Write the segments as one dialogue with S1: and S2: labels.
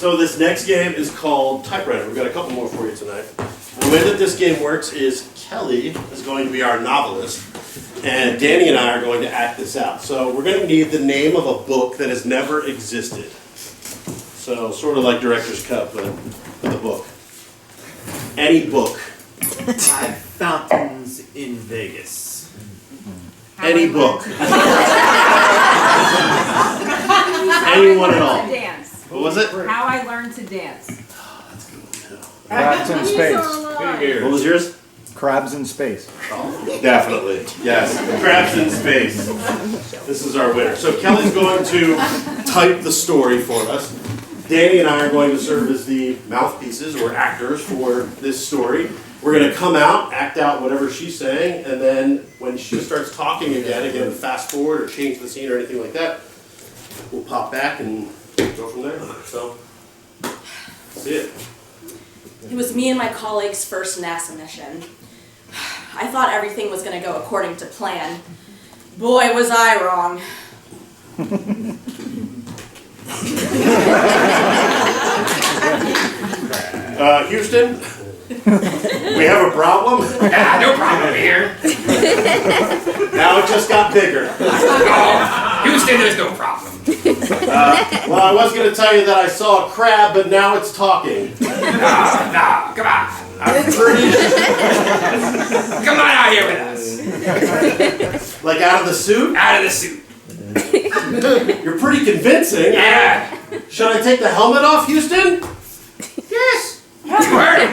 S1: So this next game is called Typewriter. We've got a couple more for you tonight. The way that this game works is Kelly is going to be our novelist, and Danny and I are going to act this out. So we're going to need the name of a book that has never existed. So sort of like Director's Cut, but with a book. Any book.
S2: Fountains in Vegas.
S1: Any book. Anyone at all.
S3: Dance.
S1: What was it?
S3: How I Learned to Dance.
S1: Oh, that's a good one too.
S4: Crabs in space.
S1: What was yours?
S4: Crabs in space.
S1: Definitely, yes. Crabs in space. This is our winner. So Kelly's going to type the story for us. Danny and I are going to serve as the mouthpieces or actors for this story. We're going to come out, act out whatever she's saying, and then when she starts talking again, fast forward or change the scene or anything like that, we'll pop back and go from there. So, see it.
S5: It was me and my colleagues' first NASA mission. I thought everything was going to go according to plan. Boy, was I wrong.
S1: Houston, we have a problem.
S6: No problem here.
S1: Now it just got bigger.
S6: Oh, Houston, there's no problem.
S1: Well, I was going to tell you that I saw a crab, but now it's talking.
S6: No, come on.
S1: I'm pretty
S6: Come on out here with us.
S1: like out of the suit.
S6: Out of the suit.
S1: You're pretty convincing.
S6: Yeah.
S1: Should I take the helmet off, Houston? Yes.
S6: You heard him.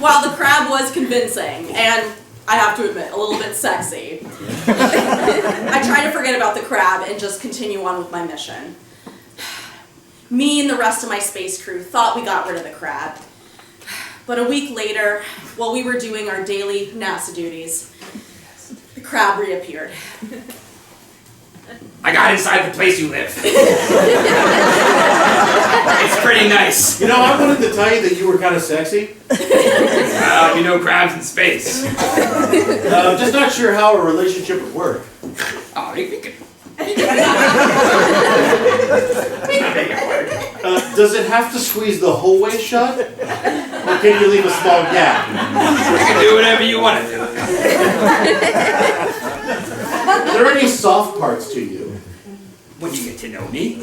S5: While the crab was convincing, and I have to admit, a little bit sexy, I try to forget about the crab and just continue on with my mission. Me and the rest of my space crew thought we got rid of the crab. But a week later, while we were doing our daily NASA duties, the crab reappeared.
S6: I got inside the place you live. It's pretty nice.
S1: You know, I wanted to tell you that you were kind of sexy.
S6: You know crabs in space.
S1: I'm just not sure how a relationship would work.
S6: Oh, we can make it work.
S1: Does it have to squeeze the whole way shut? Or can you leave a small gap?
S6: You can do whatever you want to do.
S1: Are there any soft parts to you?
S6: When you get to know me.
S1: I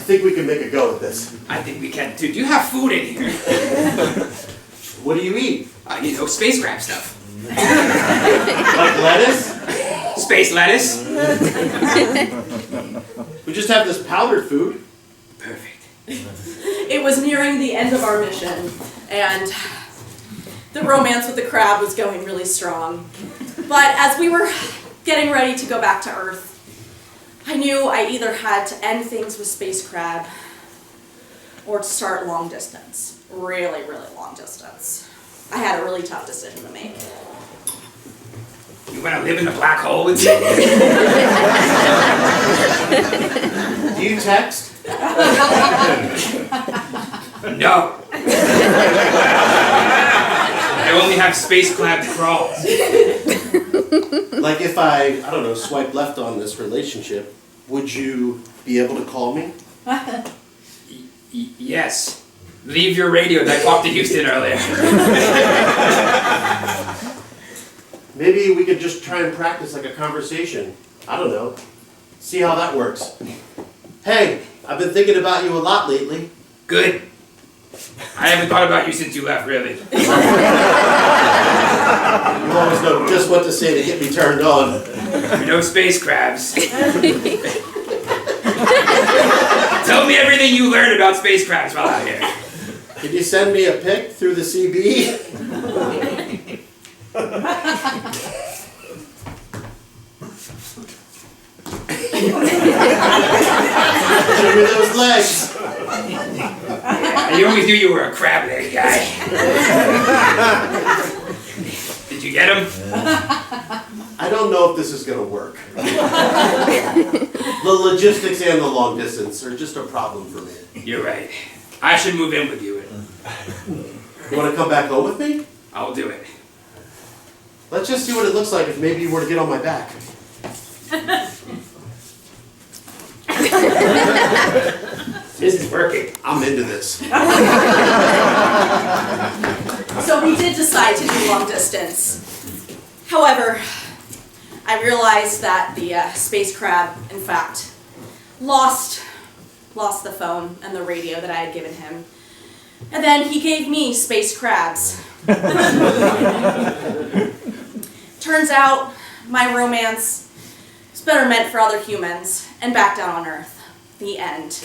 S1: think we can make a go at this.
S6: I think we can too. Do you have food in here?
S1: What do you eat?
S6: Space crab stuff.
S1: Like lettuce?
S6: Space lettuce.
S1: We just have this powdered food.
S6: Perfect.
S5: It was nearing the end of our mission, and the romance with the crab was going really strong. But as we were getting ready to go back to Earth, I knew I either had to end things with Space Crab or to start long distance. Really, really long distance. I had a really tough decision to make.
S6: You want to live in a black hole with me?
S1: Do you text?
S6: No. I only have space crab crawls.
S1: Like if I don't know, swipe left on this relationship, would you be able to call me?
S6: Yes. Leave your radio. I talked to Houston earlier.
S1: Maybe we could just try and practice like a conversation. I don't know. See how that works. Hey, I've been thinking about you a lot lately.
S6: Good. I haven't thought about you since you left, really.
S1: You always know just what to say to get me turned on.
S6: No space crabs. Tell me everything you learned about space crabs while out here.
S1: Can you send me a pic through the CB? Show me those legs.
S6: You always knew you were a crab leg guy. Did you get him?
S1: I don't know if this is going to work. The logistics and the long distance are just a problem for me.
S6: You're right. I should move in with you.
S1: You want to come back home with me?
S6: I'll do it.
S1: let's just see what it looks like if maybe you were to get on my back.
S6: This is working.
S1: I'm into this.
S5: So we did decide to do long distance. However, I realized that the space crab, in fact, lost the phone and the radio that I had given him. And then he gave me space crabs. Turns out my romance is better meant for other humans and back down on Earth. The end.